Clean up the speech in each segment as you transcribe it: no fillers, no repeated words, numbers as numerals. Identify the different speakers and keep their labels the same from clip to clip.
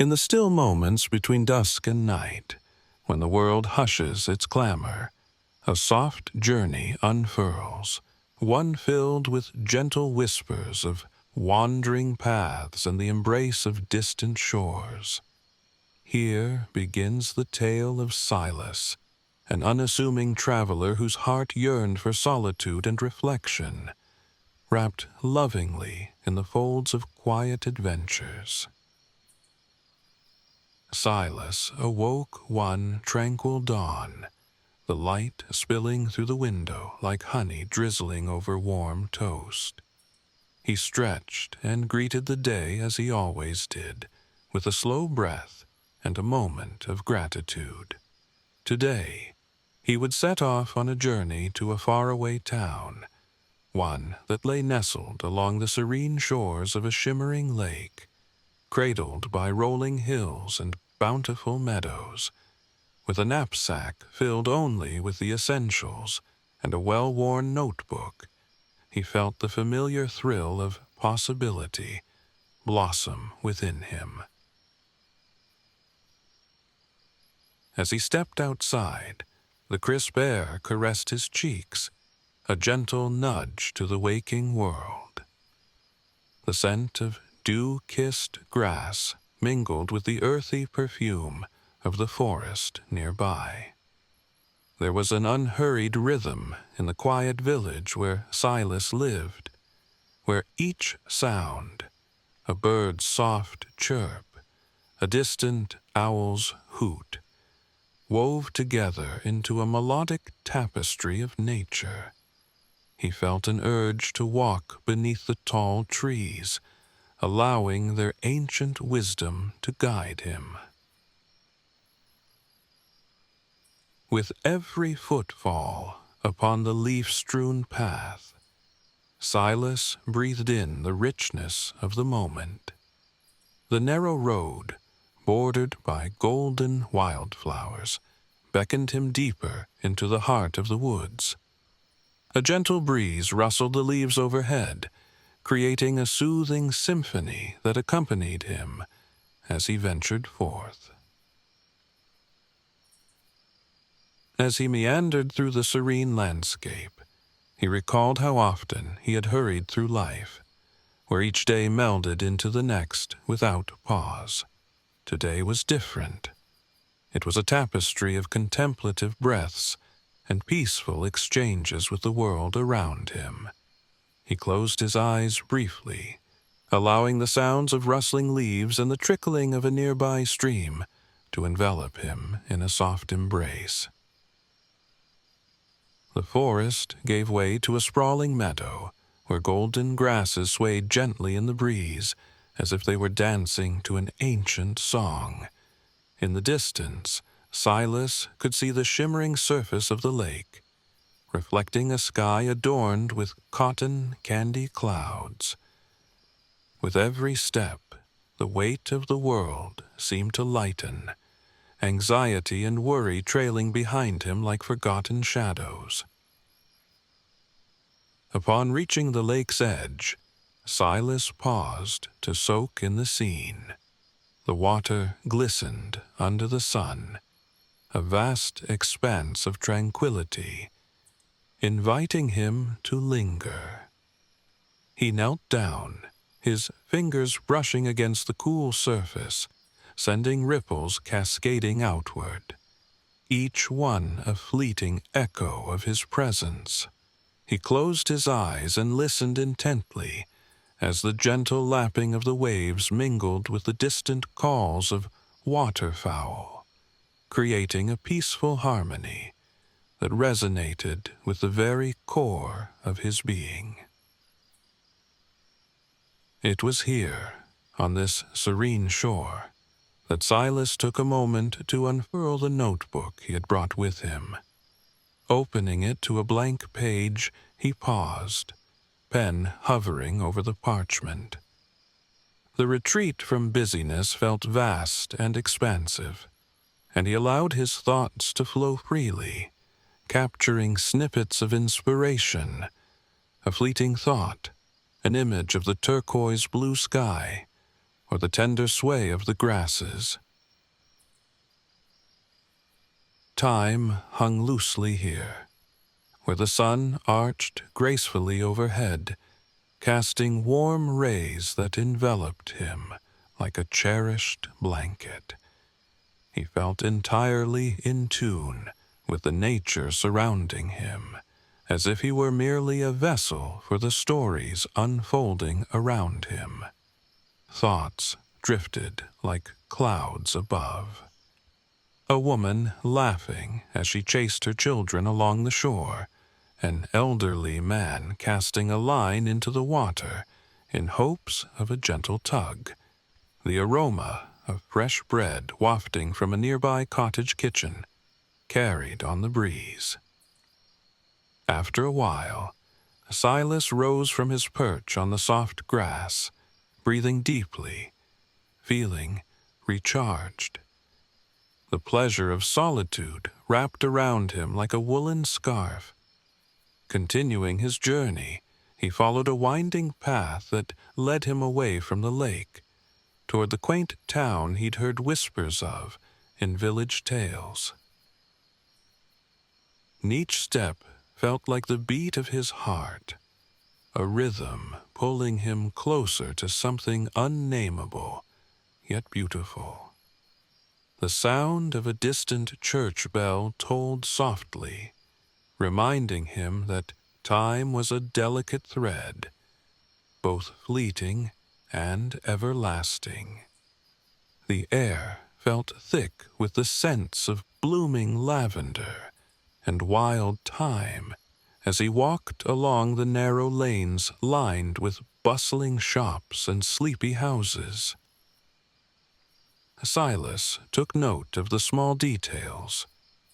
Speaker 1: In the still moments between dusk and night, when the world hushes its clamor, a soft journey unfurls, one filled with gentle whispers of wandering paths and the embrace of distant shores. Here begins the tale of Sylas, an unassuming traveler whose heart yearned for solitude and reflection, wrapped lovingly in the folds of quiet adventures. Sylas awoke one tranquil dawn, the light spilling through the window like honey drizzling over warm toast. He stretched and greeted the day as he always did, with a slow breath and a moment of gratitude. Today, he would set off on a journey to a faraway town, one that lay nestled along the serene shores of a shimmering lake, cradled by rolling hills and bountiful meadows. With a knapsack filled only with the essentials and a well-worn notebook, he felt the familiar thrill of possibility blossom within him. As he stepped outside, the crisp air caressed his cheeks, a gentle nudge to the waking world. The scent of dew-kissed grass mingled with the earthy perfume of the forest nearby. There was an unhurried rhythm in the quiet village where Sylas lived, where each sound, a bird's soft chirp, a distant owl's hoot, wove together into a melodic tapestry of nature. He felt an urge to walk beneath the tall trees, allowing their ancient wisdom to guide him. With every footfall upon the leaf-strewn path, Sylas breathed in the richness of the moment. The narrow road, bordered by golden wildflowers, beckoned him deeper into the heart of the woods. A gentle breeze rustled the leaves overhead, creating a soothing symphony that accompanied him as he ventured forth. As he meandered through the serene landscape, he recalled how often he had hurried through life, where each day melded into the next without pause. Today was different. It was a tapestry of contemplative breaths and peaceful exchanges with the world around him. He closed his eyes briefly, allowing the sounds of rustling leaves and the trickling of a nearby stream to envelop him in a soft embrace. The forest gave way to a sprawling meadow, where golden grasses swayed gently in the breeze, as if they were dancing to an ancient song. In the distance, Sylas could see the shimmering surface of the lake, reflecting a sky adorned with cotton candy clouds. With every step, the weight of the world seemed to lighten, anxiety and worry trailing behind him like forgotten shadows. Upon reaching the lake's edge, Sylas paused to soak in the scene. The water glistened under the sun, a vast expanse of tranquility, inviting him to linger. He knelt down, his fingers brushing against the cool surface, sending ripples cascading outward, each one a fleeting echo of his presence. He closed his eyes and listened intently as the gentle lapping of the waves mingled with the distant calls of waterfowl, creating a peaceful harmony that resonated with the very core of his being. It was here, on this serene shore, that Sylas took a moment to unfurl the notebook he had brought with him. Opening it to a blank page, he paused, pen hovering over the parchment. The retreat from busyness felt vast and expansive, and he allowed his thoughts to flow freely, capturing snippets of inspiration, a fleeting thought, an image of the turquoise blue sky, or the tender sway of the grasses. Time hung loosely here, where the sun arched gracefully overhead, casting warm rays that enveloped him like a cherished blanket. He felt entirely in tune with the nature surrounding him, as if he were merely a vessel for the stories unfolding around him. Thoughts drifted like clouds above. A woman laughing as she chased her children along the shore, an elderly man casting a line into the water in hopes of a gentle tug, the aroma of fresh bread wafting from a nearby cottage kitchen, carried on the breeze. After a while, Sylas rose from his perch on the soft grass, breathing deeply, feeling recharged. The pleasure of solitude wrapped around him like a woolen scarf. Continuing his journey, he followed a winding path that led him away from the lake, toward the quaint town he'd heard whispers of in village tales. Each step felt like the beat of his heart, a rhythm pulling him closer to something unnameable, yet beautiful. The sound of a distant church bell tolled softly, reminding him that time was a delicate thread, both fleeting and everlasting. The air felt thick with the scents of blooming lavender and wild thyme as he walked along the narrow lanes lined with bustling shops and sleepy houses. Sylas took note of the small details,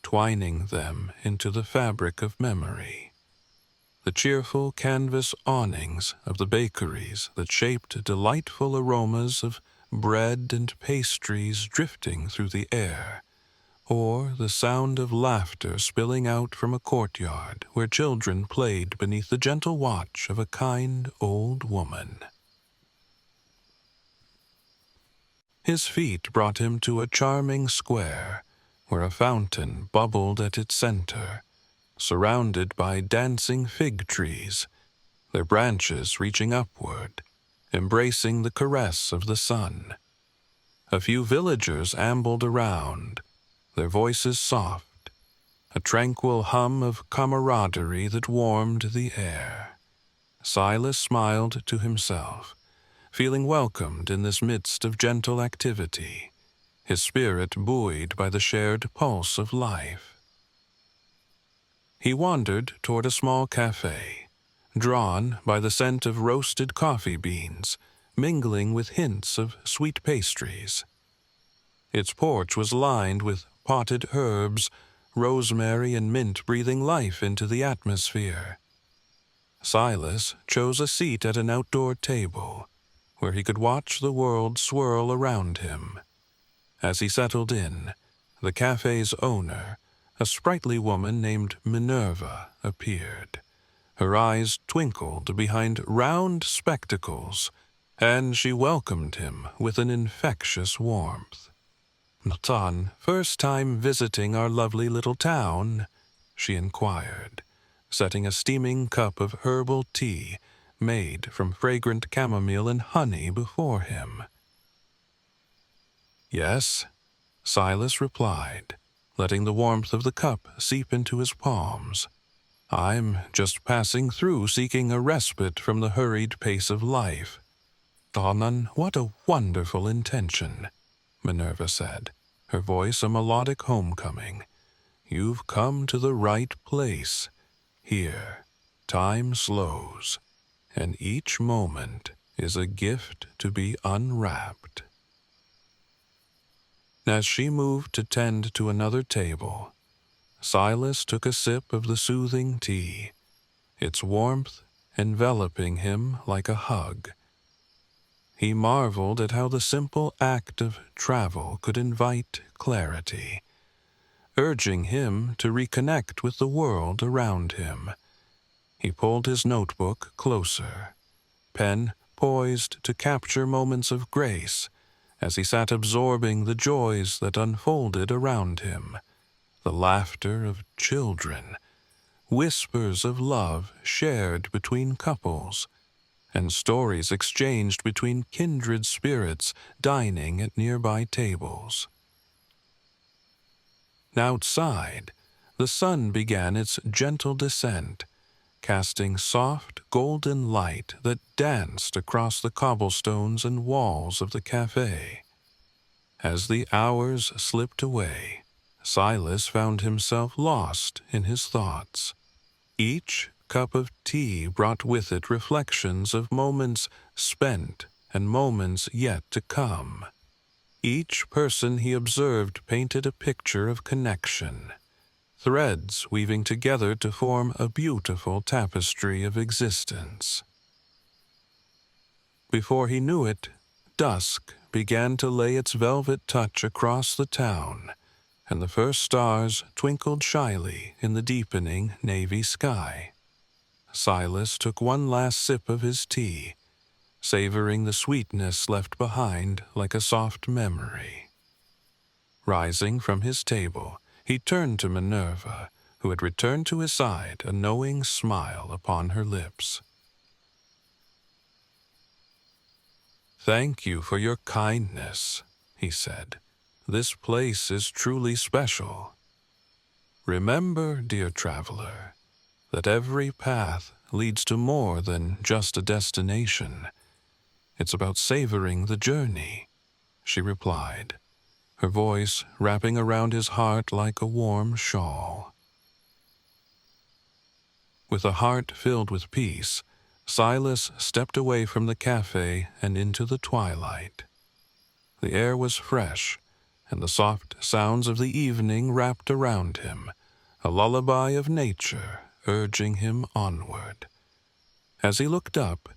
Speaker 1: twining them into the fabric of memory. The cheerful canvas awnings of the bakeries that shaped delightful aromas of bread and pastries drifting through the air, or the sound of laughter spilling out from a courtyard where children played beneath the gentle watch of a kind old woman. His feet brought him to a charming square where a fountain bubbled at its center, surrounded by dancing fig trees, their branches reaching upward, embracing the caress of the sun. A few villagers ambled around, their voices soft, a tranquil hum of camaraderie that warmed the air. Sylas smiled to himself, feeling welcomed in this midst of gentle activity, his spirit buoyed by the shared pulse of life. He wandered toward a small cafe, drawn by the scent of roasted coffee beans, mingling with hints of sweet pastries. Its porch was lined with potted herbs, rosemary and mint breathing life into the atmosphere. Sylas chose a seat at an outdoor table, where he could watch the world swirl around him. As he settled in, the cafe's owner, a sprightly woman named Minerva, appeared. Her eyes twinkled behind round spectacles, and she welcomed him with an infectious warmth. "Natan, first time visiting our lovely little town?" she inquired, setting a steaming cup of herbal tea made from fragrant chamomile and honey before him. "Yes," Sylas replied, letting the warmth of the cup seep into his palms. "I'm just passing through seeking a respite from the hurried pace of life." "Danan, what a wonderful intention," Minerva said, her voice a melodic homecoming. "You've come to the right place. Here, time slows, and each moment is a gift to be unwrapped." As she moved to tend to another table, Sylas took a sip of the soothing tea, its warmth enveloping him like a hug. He marveled at how the simple act of travel could invite clarity, urging him to reconnect with the world around him. He pulled his notebook closer, pen poised to capture moments of grace as he sat absorbing the joys that unfolded around him, the laughter of children, whispers of love shared between couples, and stories exchanged between kindred spirits dining at nearby tables. Outside, the sun began its gentle descent, casting soft golden light that danced across the cobblestones and walls of the cafe. As the hours slipped away, Silas found himself lost in his thoughts. Each cup of tea brought with it reflections of moments spent and moments yet to come. Each person he observed painted a picture of connection, threads weaving together to form a beautiful tapestry of existence. Before he knew it, dusk began to lay its velvet touch across the town, and the first stars twinkled shyly in the deepening navy sky. Silas took one last sip of his tea, savoring the sweetness left behind like a soft memory. Rising from his table, he turned to Minerva, who had returned to his side, a knowing smile upon her lips. "Thank you for your kindness," he said. "This place is truly special. Remember, dear traveler, that every path leads to more than just a destination. It's about savoring the journey," she replied, her voice wrapping around his heart like a warm shawl. With a heart filled with peace, Silas stepped away from the cafe and into the twilight. The air was fresh, and the soft sounds of the evening wrapped around him, a lullaby of nature urging him onward. As he looked up,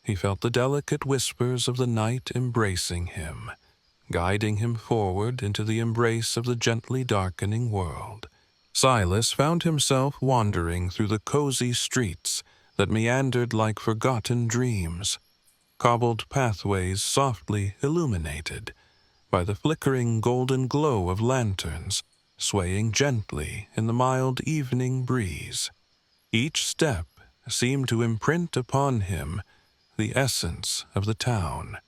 Speaker 1: he felt the delicate whispers of the night embracing him, guiding him forward into the embrace of the gently darkening world. Silas found himself wandering through the cozy streets that meandered like forgotten dreams, cobbled pathways softly illuminated by the flickering golden glow of lanterns swaying gently in the mild evening breeze. Each step seemed to imprint upon him the essence of the town,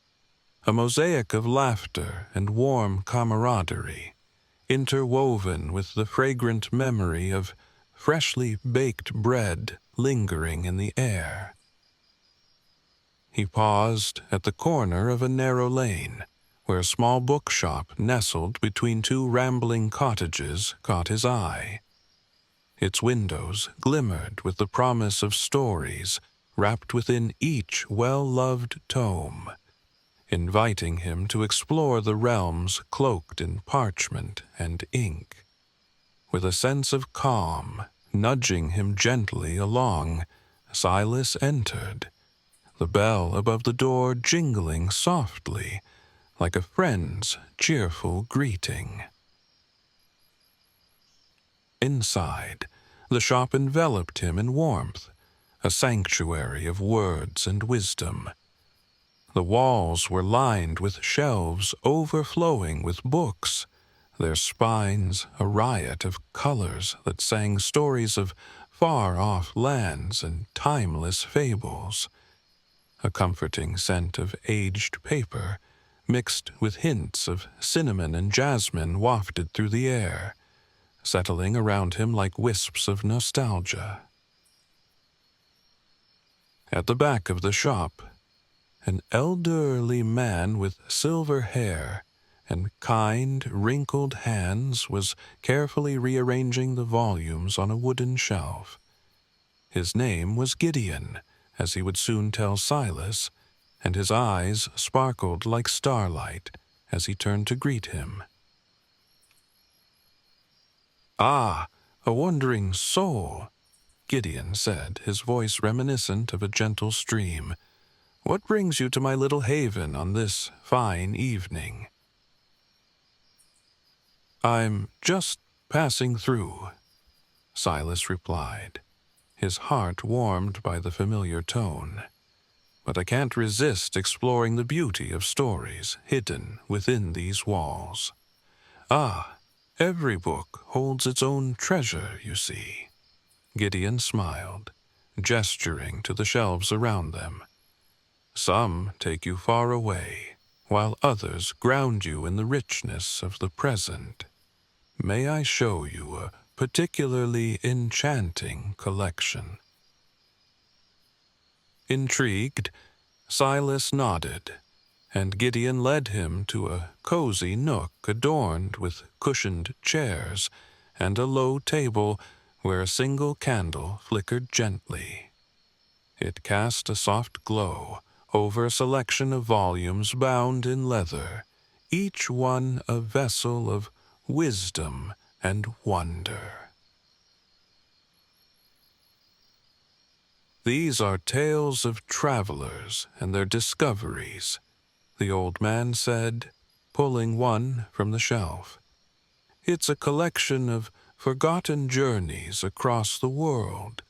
Speaker 1: a mosaic of laughter and warm camaraderie, interwoven with the fragrant memory of freshly baked bread lingering in the air. He paused at the corner of a narrow lane, where a small bookshop nestled between two rambling cottages caught his eye. Its windows glimmered with the promise of stories wrapped within each well-loved tome, inviting him to explore the realms cloaked in parchment and ink. With a sense of calm nudging him gently along, Silas entered, the bell above the door jingling softly like a friend's cheerful greeting. Inside, the shop enveloped him in warmth, a sanctuary of words and wisdom. The walls were lined with shelves overflowing with books, their spines a riot of colors that sang stories of far-off lands and timeless fables. A comforting scent of aged paper, mixed with hints of cinnamon and jasmine, wafted through the air, settling around him like wisps of nostalgia. At the back of the shop, an elderly man with silver hair and kind, wrinkled hands was carefully rearranging the volumes on a wooden shelf. His name was Gideon, as he would soon tell Silas, and his eyes sparkled like starlight as he turned to greet him. "Ah, a wandering soul," Gideon said, his voice reminiscent of a gentle stream. "What brings you to my little haven on this fine evening?" "I'm just passing through," Silas replied, his heart warmed by the familiar tone. but I can't resist exploring the beauty of stories hidden within these walls. Ah, every book holds its own treasure, you see." Gideon smiled, gesturing to the shelves around them. "Some take you far away, while others ground you in the richness of the present. May I show you a particularly enchanting collection?" Intrigued, Sylas nodded, and Gideon led him to a cozy nook adorned with cushioned chairs and a low table where a single candle flickered gently. It cast a soft glow over a selection of volumes bound in leather, each one a vessel of wisdom and wonder. "These are tales of travelers and their discoveries," the old man said, pulling one from the shelf. "It's a collection of forgotten journeys across the world,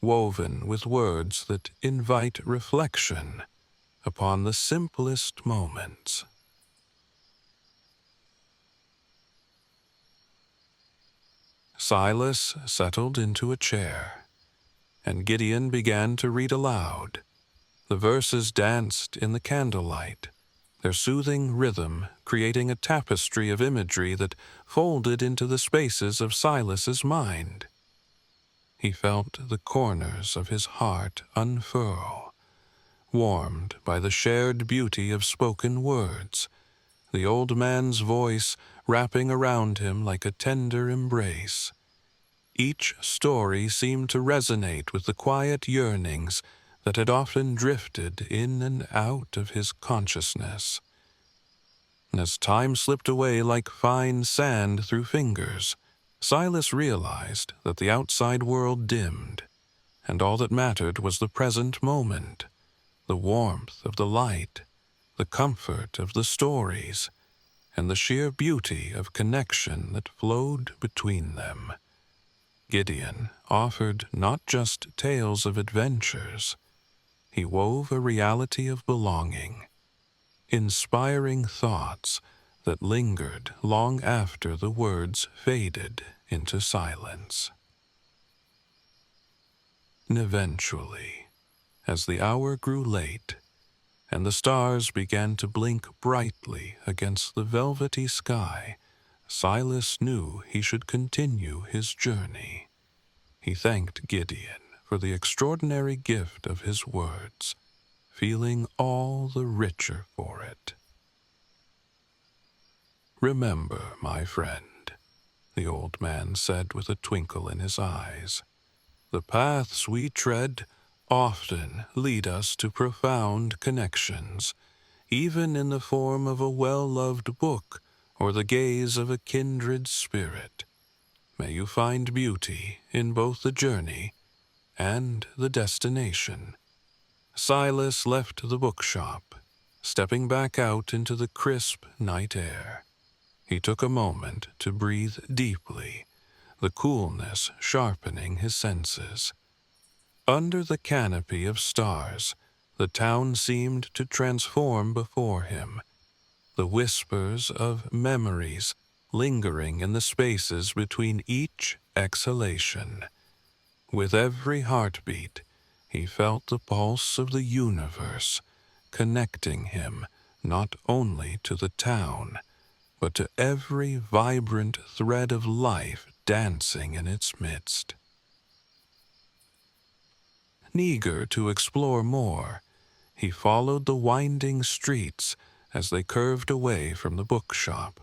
Speaker 1: woven with words that invite reflection upon the simplest moments." Sylas settled into a chair, and Gideon began to read aloud. The verses danced in the candlelight, their soothing rhythm creating a tapestry of imagery that folded into the spaces of Sylas's mind. He felt the corners of his heart unfurl, warmed by the shared beauty of spoken words, the old man's voice wrapping around him like a tender embrace. Each story seemed to resonate with the quiet yearnings that had often drifted in and out of his consciousness. As time slipped away like fine sand through fingers, Sylas realized that the outside world dimmed, and all that mattered was the present moment, the warmth of the light, the comfort of the stories, and the sheer beauty of connection that flowed between them. Gideon offered not just tales of adventures. He wove a reality of belonging, inspiring thoughts that lingered long after the words faded into silence. And eventually, as the hour grew late, and the stars began to blink brightly against the velvety sky, Sylas knew he should continue his journey. He thanked Gideon for the extraordinary gift of his words, feeling all the richer for it. "Remember, my friend," the old man said with a twinkle in his eyes, "the paths we tread often lead us to profound connections, even in the form of a well-loved book or the gaze of a kindred spirit. May you find beauty in both the journey and the destination." Sylas left the bookshop, stepping back out into the crisp night air. He took a moment to breathe deeply, the coolness sharpening his senses. Under the canopy of stars, the town seemed to transform before him, the whispers of memories lingering in the spaces between each exhalation. With every heartbeat, he felt the pulse of the universe, connecting him not only to the town, but to every vibrant thread of life dancing in its midst. Eager to explore more, he followed the winding streets as they curved away from the bookshop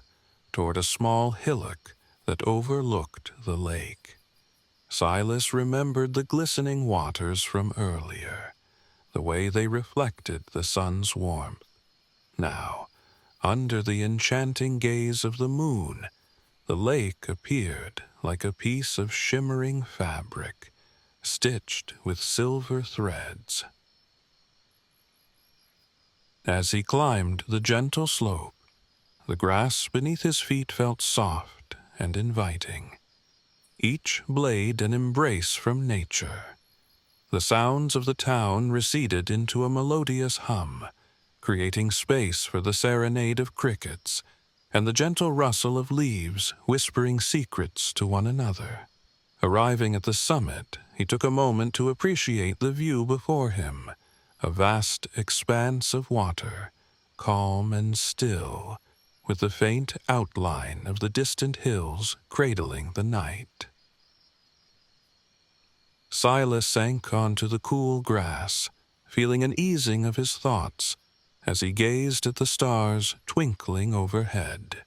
Speaker 1: toward a small hillock that overlooked the lake. Sylas remembered the glistening waters from earlier, the way they reflected the sun's warmth. Now, under the enchanting gaze of the moon, the lake appeared like a piece of shimmering fabric, stitched with silver threads. As he climbed the gentle slope, the grass beneath his feet felt soft and inviting, each blade an embrace from nature. The sounds of the town receded into a melodious hum, creating space for the serenade of crickets and the gentle rustle of leaves whispering secrets to one another. Arriving at the summit, he took a moment to appreciate the view before him, a vast expanse of water, calm and still, with the faint outline of the distant hills cradling the night. Sylas sank onto the cool grass, feeling an easing of his thoughts as he gazed at the stars twinkling overhead.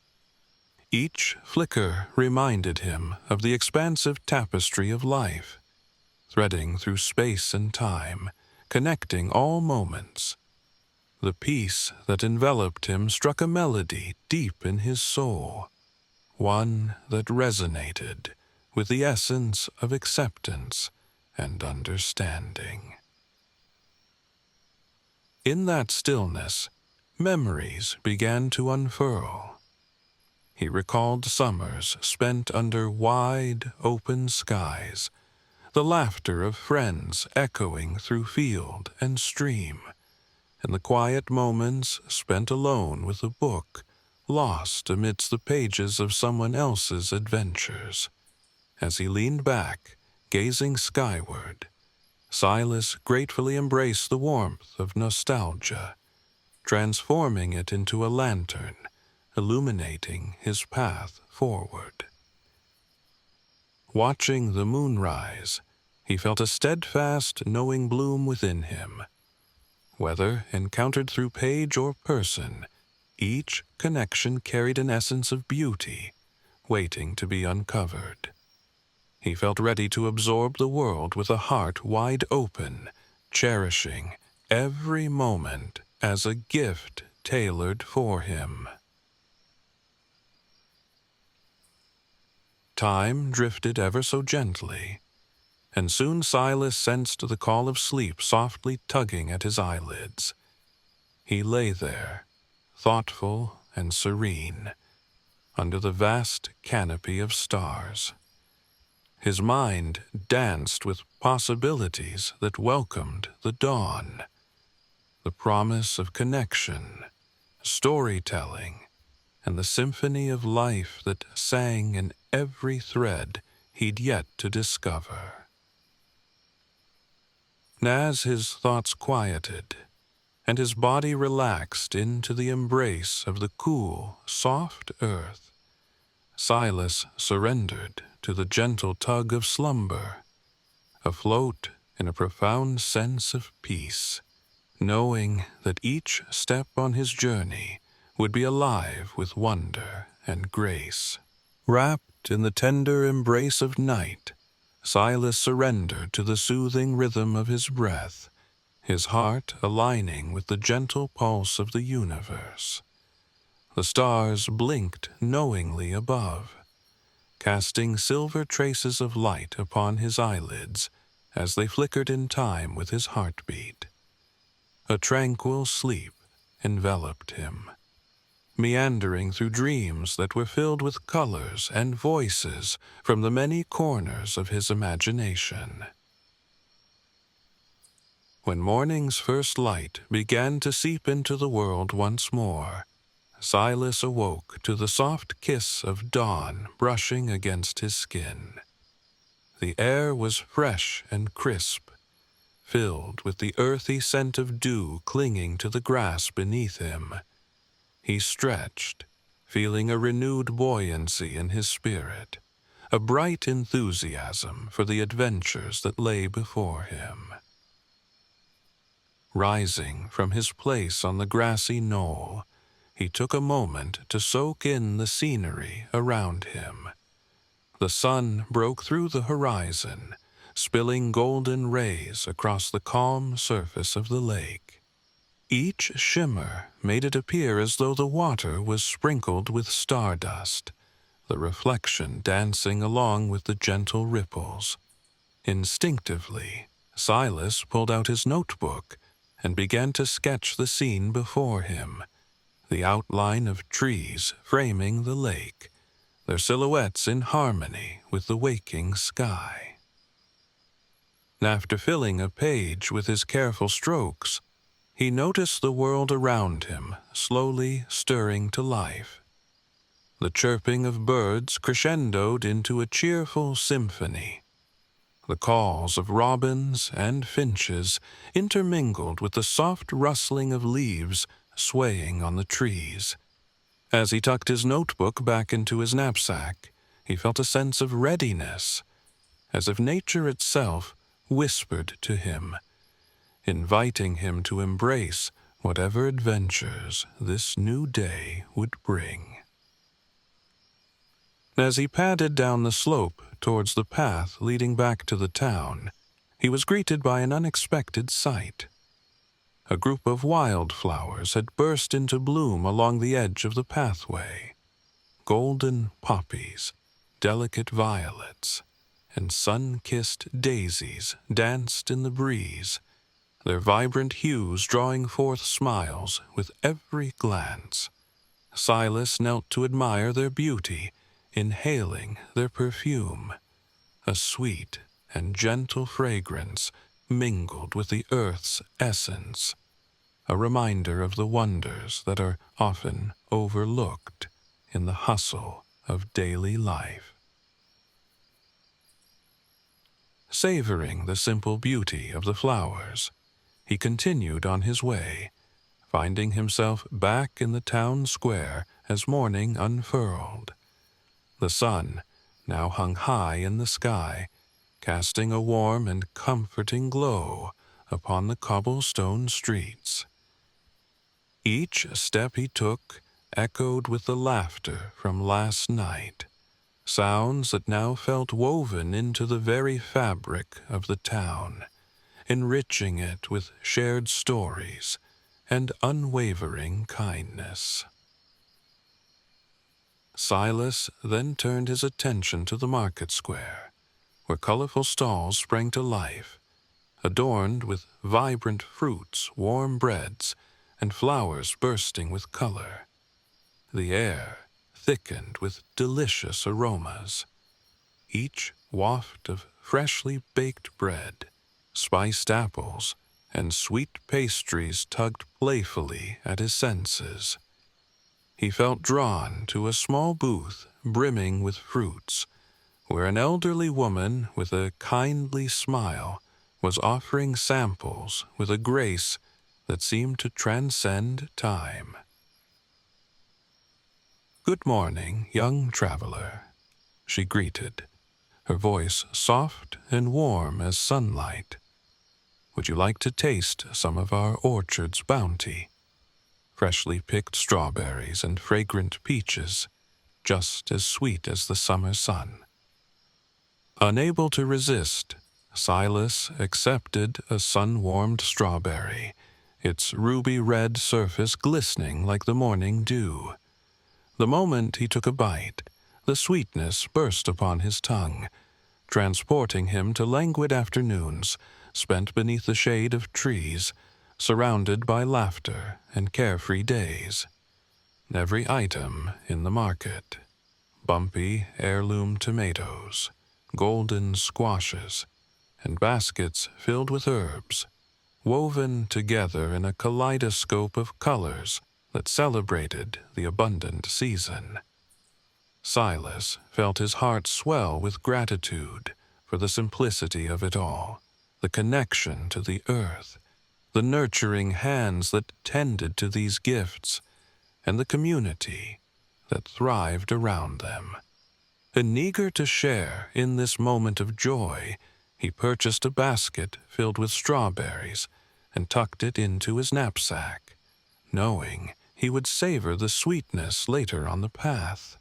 Speaker 1: Each flicker reminded him of the expansive tapestry of life, threading through space and time, connecting all moments. The peace that enveloped him struck a melody deep in his soul, one that resonated with the essence of acceptance and understanding. In that stillness, memories began to unfurl. He recalled summers spent under wide, open skies, the laughter of friends echoing through field and stream, and the quiet moments spent alone with a book, lost amidst the pages of someone else's adventures. As he leaned back, gazing skyward, Sylas gratefully embraced the warmth of nostalgia, transforming it into a lantern, illuminating his path forward. Watching the moon rise, he felt a steadfast, knowing bloom within him. Whether encountered through page or person, each connection carried an essence of beauty, waiting to be uncovered. He felt ready to absorb the world with a heart wide open, cherishing every moment as a gift tailored for him. Time drifted ever so gently, and soon Sylas sensed the call of sleep softly tugging at his eyelids. He lay there, thoughtful and serene, under the vast canopy of stars. His mind danced with possibilities that welcomed the dawn, the promise of connection, storytelling, and the symphony of life that sang in every thread he'd yet to discover. As his thoughts quieted, and his body relaxed into the embrace of the cool, soft earth, Sylas surrendered to the gentle tug of slumber, afloat in a profound sense of peace, knowing that each step on his journey would be alive with wonder and grace. Wrapped in the tender embrace of night, Sylas surrendered to the soothing rhythm of his breath, his heart aligning with the gentle pulse of the universe. The stars blinked knowingly above, casting silver traces of light upon his eyelids as they flickered in time with his heartbeat. A tranquil sleep enveloped him, meandering through dreams that were filled with colors and voices from the many corners of his imagination. When morning's first light began to seep into the world once more, Sylas awoke to the soft kiss of dawn brushing against his skin. The air was fresh and crisp, filled with the earthy scent of dew clinging to the grass beneath him. He stretched, feeling a renewed buoyancy in his spirit, a bright enthusiasm for the adventures that lay before him. Rising from his place on the grassy knoll, he took a moment to soak in the scenery around him. The sun broke through the horizon, spilling golden rays across the calm surface of the lake. Each shimmer made it appear as though the water was sprinkled with stardust, the reflection dancing along with the gentle ripples. Instinctively, Sylas pulled out his notebook and began to sketch the scene before him, the outline of trees framing the lake, their silhouettes in harmony with the waking sky. After filling a page with his careful strokes, he noticed the world around him slowly stirring to life. The chirping of birds crescendoed into a cheerful symphony. The calls of robins and finches intermingled with the soft rustling of leaves swaying on the trees. As he tucked his notebook back into his knapsack, he felt a sense of readiness, as if nature itself whispered to him, inviting him to embrace whatever adventures this new day would bring. As he padded down the slope towards the path leading back to the town, he was greeted by an unexpected sight. A group of wildflowers had burst into bloom along the edge of the pathway. Golden poppies, delicate violets, and sun-kissed daisies danced in the breeze, their vibrant hues drawing forth smiles with every glance. Sylas knelt to admire their beauty, inhaling their perfume. A sweet and gentle fragrance mingled with the earth's essence, a reminder of the wonders that are often overlooked in the hustle of daily life. Savoring the simple beauty of the flowers, he continued on his way, finding himself back in the town square as morning unfurled. The sun now hung high in the sky, casting a warm and comforting glow upon the cobblestone streets. Each step he took echoed with the laughter from last night, sounds that now felt woven into the very fabric of the town, enriching it with shared stories and unwavering kindness. Sylas then turned his attention to the market square, where colorful stalls sprang to life, adorned with vibrant fruits, warm breads, and flowers bursting with color. The air thickened with delicious aromas, each waft of freshly baked bread, spiced apples, and sweet pastries tugged playfully at his senses. He felt drawn to a small booth brimming with fruits, where an elderly woman with a kindly smile was offering samples with a grace that seemed to transcend time. "Good morning, young traveler," she greeted, her voice soft and warm as sunlight. "Would you like to taste some of our orchard's bounty? Freshly picked strawberries and fragrant peaches, just as sweet as the summer sun." Unable to resist, Sylas accepted a sun-warmed strawberry, its ruby-red surface glistening like the morning dew. The moment he took a bite, the sweetness burst upon his tongue, transporting him to languid afternoons spent beneath the shade of trees, surrounded by laughter and carefree days. Every item in the market, bumpy heirloom tomatoes, golden squashes, and baskets filled with herbs, woven together in a kaleidoscope of colors that celebrated the abundant season. Sylas felt his heart swell with gratitude for the simplicity of it all, the connection to the earth, the nurturing hands that tended to these gifts, and the community that thrived around them. And eager to share in this moment of joy, he purchased a basket filled with strawberries and tucked it into his knapsack, knowing he would savor the sweetness later on the path.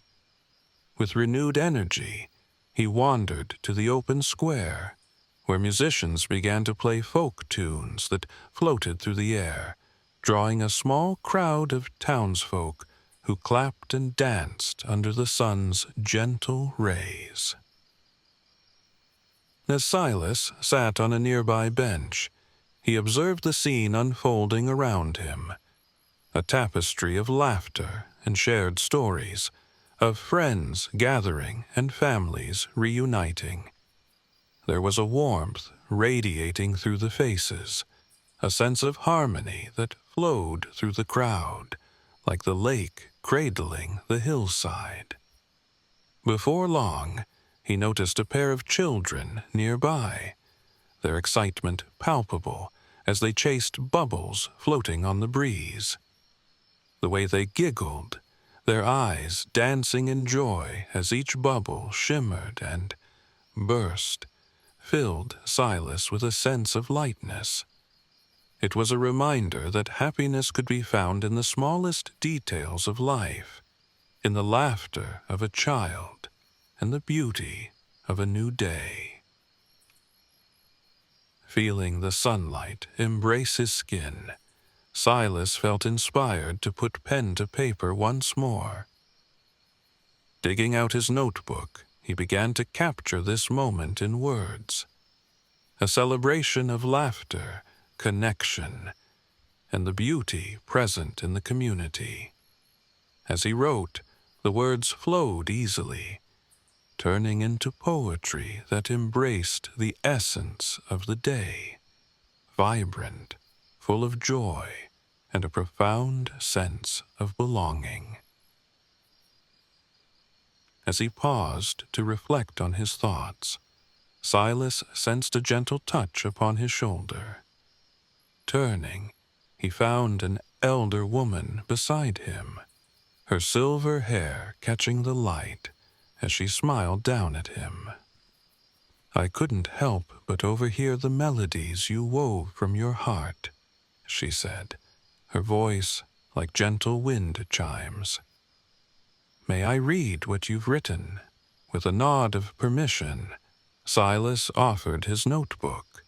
Speaker 1: With renewed energy, he wandered to the open square, where musicians began to play folk tunes that floated through the air, drawing a small crowd of townsfolk who clapped and danced under the sun's gentle rays. As Sylas sat on a nearby bench, he observed the scene unfolding around him, a tapestry of laughter and shared stories, of friends gathering and families reuniting. There was a warmth radiating through the faces, a sense of harmony that flowed through the crowd, like the lake cradling the hillside. Before long, he noticed a pair of children nearby, their excitement palpable as they chased bubbles floating on the breeze. The way they giggled, their eyes dancing in joy as each bubble shimmered and burst, filled Silas with a sense of lightness. It was a reminder that happiness could be found in the smallest details of life, in the laughter of a child and the beauty of a new day. Feeling the sunlight embrace his skin, Silas felt inspired to put pen to paper once more. Digging out his notebook, he began to capture this moment in words, a celebration of laughter, connection, and the beauty present in the community. As he wrote, the words flowed easily, turning into poetry that embraced the essence of the day, vibrant, full of joy, and a profound sense of belonging. As he paused to reflect on his thoughts, Silas sensed a gentle touch upon his shoulder. Turning, he found an elder woman beside him, her silver hair catching the light as she smiled down at him. "I couldn't help but overhear the melodies you wove from your heart," she said, her voice like gentle wind chimes. "May I read what you've written?" With a nod of permission, Silas offered his notebook.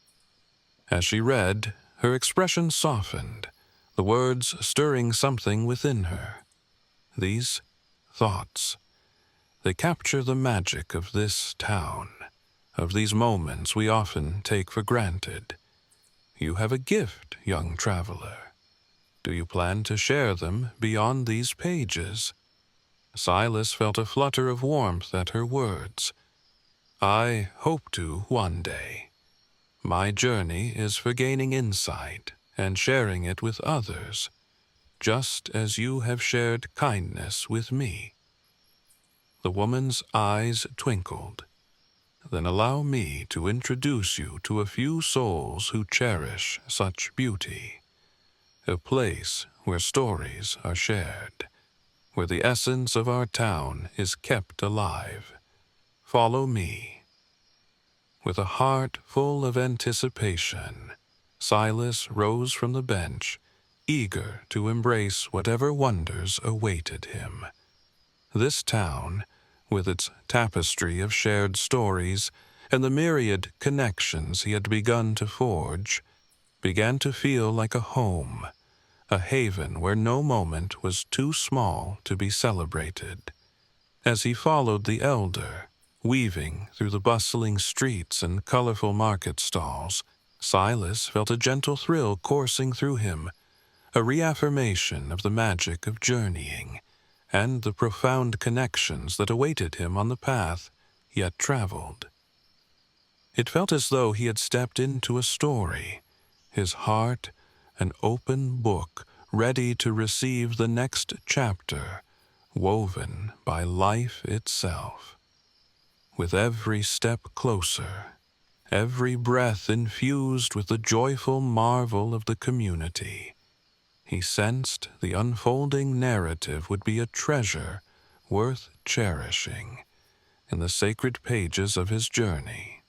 Speaker 1: As she read, her expression softened, the words stirring something within her. These thoughts, they capture the magic of this town, of these moments we often take for granted. You have a gift, young traveler. Do you plan to share them beyond these pages? Silas felt a flutter of warmth at her words. "I hope to one day. My journey is for gaining insight and sharing it with others, just as you have shared kindness with me." The woman's eyes twinkled. "Then allow me to introduce you to a few souls who cherish such beauty. A place where stories are shared, where the essence of our town is kept alive. Follow me." With a heart full of anticipation, Silas rose from the bench, eager to embrace whatever wonders awaited him. This town, with its tapestry of shared stories and the myriad connections he had begun to forge, began to feel like a home, a haven where no moment was too small to be celebrated. As he followed the elder, weaving through the bustling streets and colorful market stalls, Silas felt a gentle thrill coursing through him, a reaffirmation of the magic of journeying and the profound connections that awaited him on the path yet traveled. It felt as though he had stepped into a story, his heart an open book ready to receive the next chapter, woven by life itself. With every step closer, every breath infused with the joyful marvel of the community, he sensed the unfolding narrative would be a treasure worth cherishing in the sacred pages of his journey.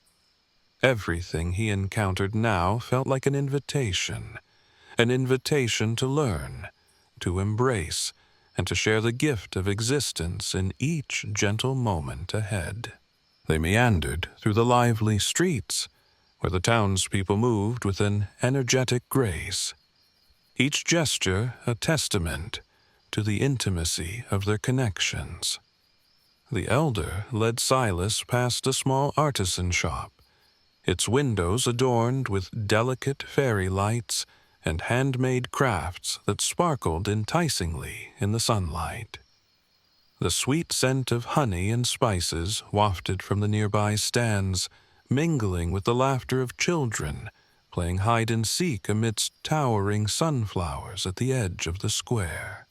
Speaker 1: Everything he encountered now felt like an invitation to learn, to embrace, and to share the gift of existence in each gentle moment ahead. They meandered through the lively streets, where the townspeople moved with an energetic grace, each gesture a testament to the intimacy of their connections. The elder led Silas past a small artisan shop, its windows adorned with delicate fairy lights and handmade crafts that sparkled enticingly in the sunlight. The sweet scent of honey and spices wafted from the nearby stands mingling with the laughter of children, playing hide-and-seek amidst towering sunflowers at the edge of the square.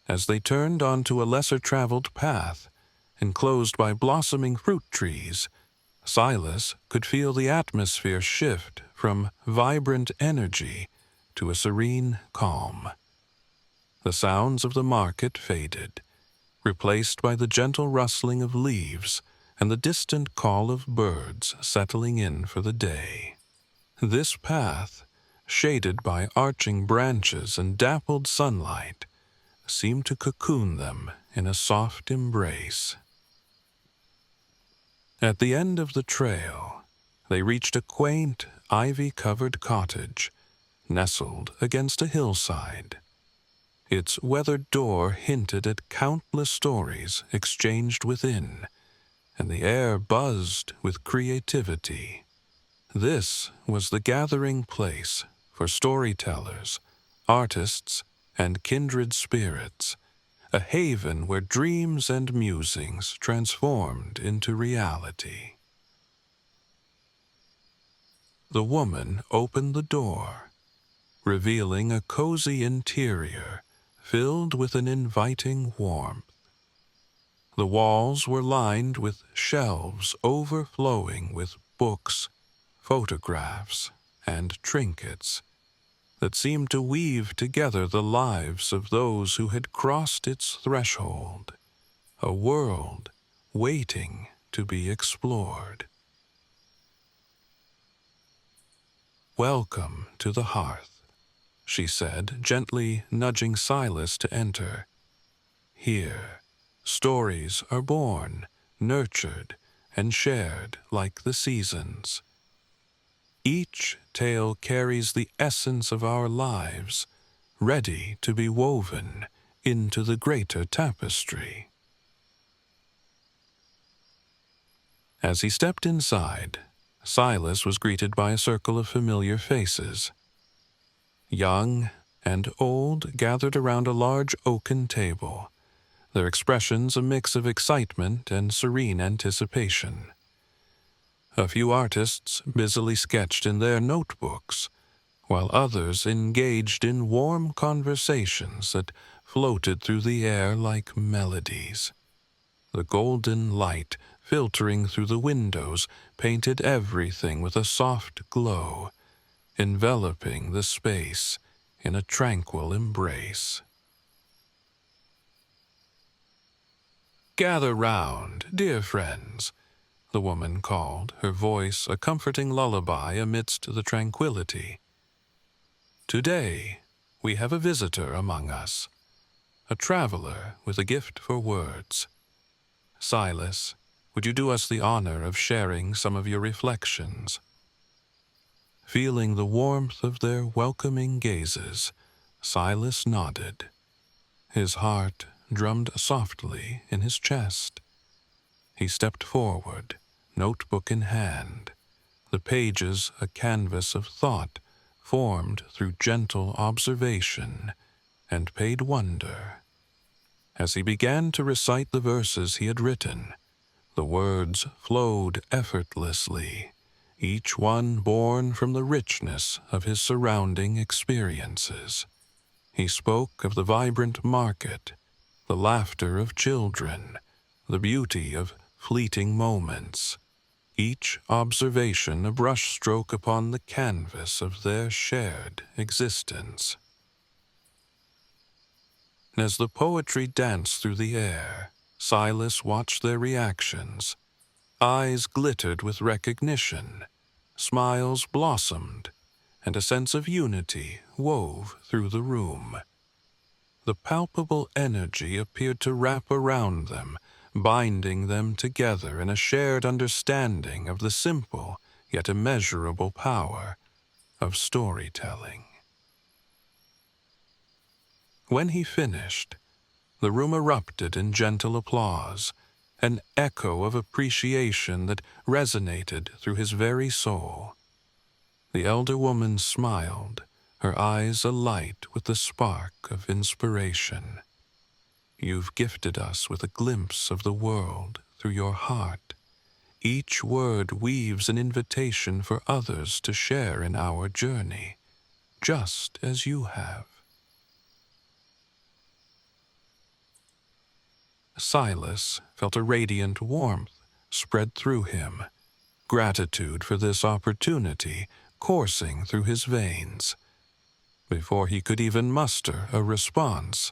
Speaker 1: As they turned onto a lesser-traveled path, enclosed by blossoming fruit trees, Sylas could feel the atmosphere shift from vibrant energy to a serene calm. The sounds of the market faded, replaced by the gentle rustling of leaves and the distant call of birds settling in for the day. This path, shaded by arching branches and dappled sunlight, seemed to cocoon them in a soft embrace. At the end of the trail, they reached a quaint, ivy-covered cottage, nestled against a hillside. Its weathered door hinted at countless stories exchanged within, and the air buzzed with creativity. This was the gathering place for storytellers, artists, and kindred spirits, a haven where dreams and musings transformed into reality. The woman opened the door, revealing a cozy interior filled with an inviting warmth. The walls were lined with shelves overflowing with books, photographs, and trinkets that seemed to weave together the lives of those who had crossed its threshold, a world waiting to be explored. "Welcome to the hearth," she said, gently nudging Sylas to enter. "Here, stories are born, nurtured, and shared like the seasons. Each tale carries the essence of our lives, ready to be woven into the greater tapestry." As he stepped inside, Sylas was greeted by a circle of familiar faces. Young and old gathered around a large oaken table, their expressions a mix of excitement and serene anticipation. A few artists busily sketched in their notebooks, while others engaged in warm conversations that floated through the air like melodies. The golden light filtering through the windows painted everything with a soft glow, enveloping the space in a tranquil embrace. "Gather round, dear friends," the woman called, her voice a comforting lullaby amidst the tranquility. "Today, we have a visitor among us, a traveler with a gift for words. Sylas, would you do us the honor of sharing some of your reflections?" Feeling the warmth of their welcoming gazes, Sylas nodded. His heart drummed softly in his chest. He stepped forward, notebook in hand, the pages a canvas of thought formed through gentle observation and paid wonder. As he began to recite the verses he had written, the words flowed effortlessly, each one born from the richness of his surrounding experiences. He spoke of the vibrant market, the laughter of children, the beauty of fleeting moments, each observation a brushstroke upon the canvas of their shared existence. As the poetry danced through the air, Sylas watched their reactions. Eyes glittered with recognition, smiles blossomed, and a sense of unity wove through the room. The palpable energy appeared to wrap around them, binding them together in a shared understanding of the simple yet immeasurable power of storytelling. When he finished, the room erupted in gentle applause, an echo of appreciation that resonated through his very soul. The elder woman smiled, her eyes alight with the spark of inspiration. "You've gifted us with a glimpse of the world through your heart, Each word weaves an invitation for others to share in our journey, just as you have. Sylas felt a radiant warmth spread through him, gratitude for this opportunity coursing through his veins. Before he could even muster a response,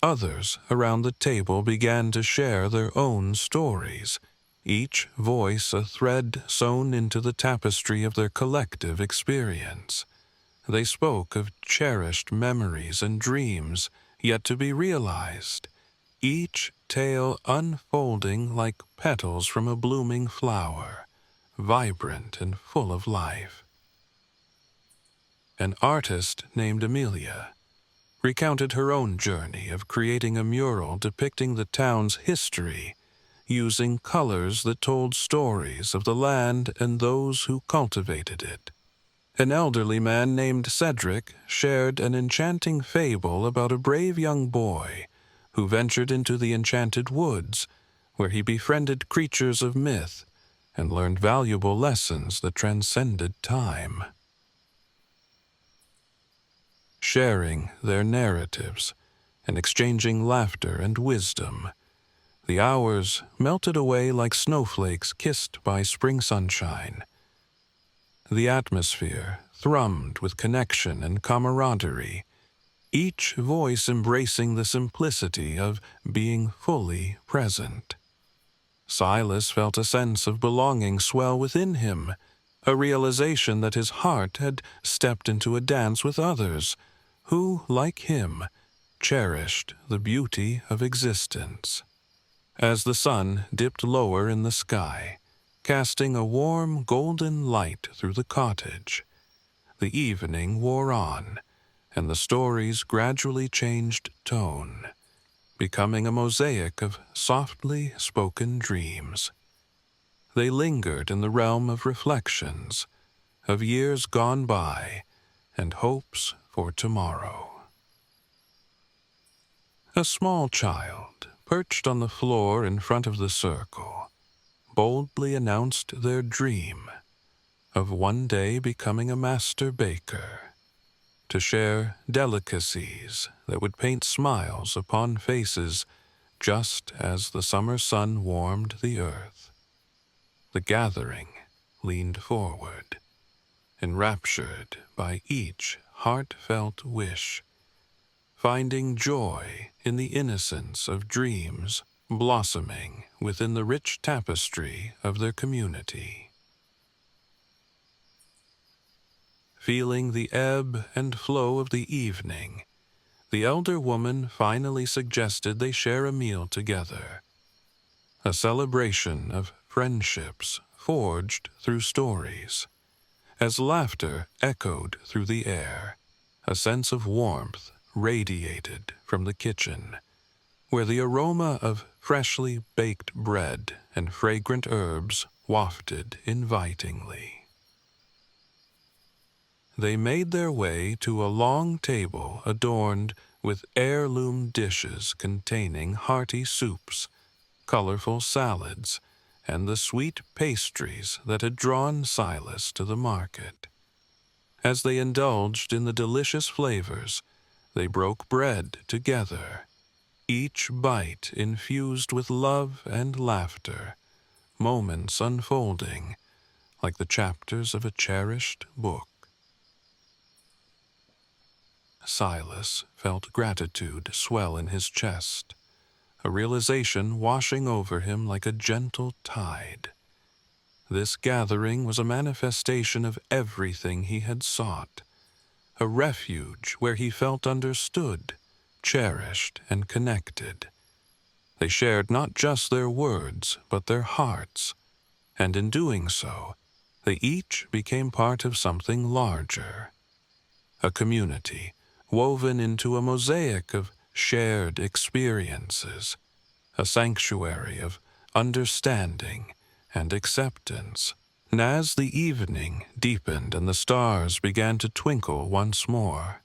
Speaker 1: others around the table began to share their own stories, each voice a thread sewn into the tapestry of their collective experience. They spoke of cherished memories and dreams yet to be realized, each tale unfolding like petals from a blooming flower, vibrant and full of life. An artist named Amelia recounted her own journey of creating a mural depicting the town's history, using colors that told stories of the land and those who cultivated it. An elderly man named Cedric shared an enchanting fable about a brave young boy who ventured into the enchanted woods, where he befriended creatures of myth and learned valuable lessons that transcended time. Sharing their narratives and exchanging laughter and wisdom, the hours melted away like snowflakes kissed by spring sunshine. The atmosphere thrummed with connection and camaraderie, each voice embracing the simplicity of being fully present. Sylas felt a sense of belonging swell within him, a realization that his heart had stepped into a dance with others who, like him, cherished the beauty of existence. As the sun dipped lower in the sky, casting a warm golden light through the cottage, the evening wore on, and the stories gradually changed tone, becoming a mosaic of softly spoken dreams. They lingered in the realm of reflections, of years gone by, and hopes for tomorrow. A small child, perched on the floor in front of the circle, boldly announced their dream of one day becoming a master baker, to share delicacies that would paint smiles upon faces just as the summer sun warmed the earth. The gathering leaned forward, enraptured by each heartfelt wish, finding joy in the innocence of dreams blossoming within the rich tapestry of their community. Feeling the ebb and flow of the evening, the elder woman finally suggested they share a meal together, a celebration of friendships forged through stories. As laughter echoed through the air, a sense of warmth radiated from the kitchen, where the aroma of freshly baked bread and fragrant herbs wafted invitingly. They made their way to a long table adorned with heirloom dishes containing hearty soups, colorful salads, and the sweet pastries that had drawn Sylas to the market. As they indulged in the delicious flavors, they broke bread together, each bite infused with love and laughter, moments unfolding like the chapters of a cherished book. Sylas felt gratitude swell in his chest, a realization washing over him like a gentle tide. This gathering was a manifestation of everything he had sought, a refuge where he felt understood, cherished, and connected. They shared not just their words, but their hearts, and in doing so, they each became part of something larger, a community woven into a mosaic of shared experiences, a sanctuary of understanding and acceptance. And as the evening deepened and the stars began to twinkle once more,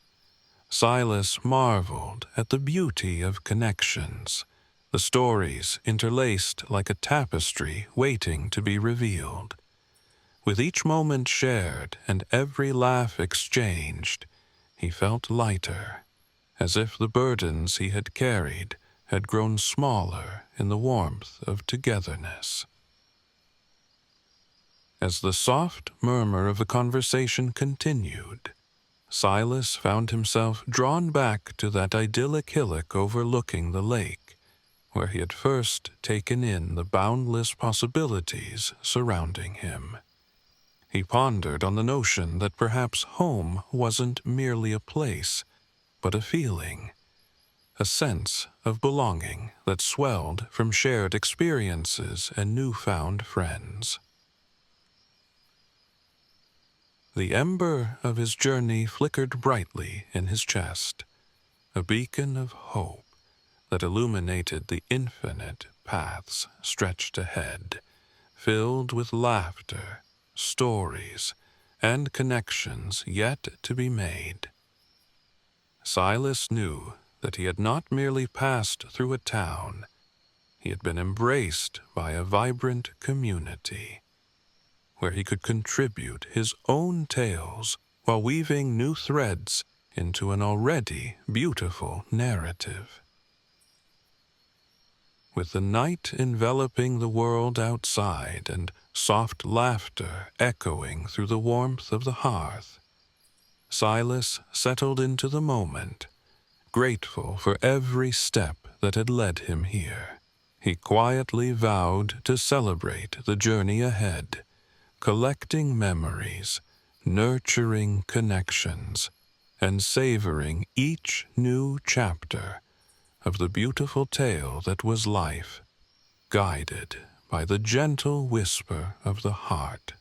Speaker 1: Sylas marveled at the beauty of connections, the stories interlaced like a tapestry waiting to be revealed. With each moment shared and every laugh exchanged, he felt lighter, as if the burdens he had carried had grown smaller in the warmth of togetherness. As the soft murmur of the conversation continued, Silas found himself drawn back to that idyllic hillock overlooking the lake, where he had first taken in the boundless possibilities surrounding him. He pondered on the notion that perhaps home wasn't merely a place, but a feeling, a sense of belonging that swelled from shared experiences and newfound friends. The ember of his journey flickered brightly in his chest, a beacon of hope that illuminated the infinite paths stretched ahead, filled with laughter, stories, and connections yet to be made. Silas knew that he had not merely passed through a town, he had been embraced by a vibrant community, where he could contribute his own tales while weaving new threads into an already beautiful narrative. With the night enveloping the world outside and soft laughter echoing through the warmth of the hearth, Silas settled into the moment, grateful for every step that had led him here. He quietly vowed to celebrate the journey ahead, collecting memories, nurturing connections, and savoring each new chapter of the beautiful tale that was life, guided by the gentle whisper of the heart.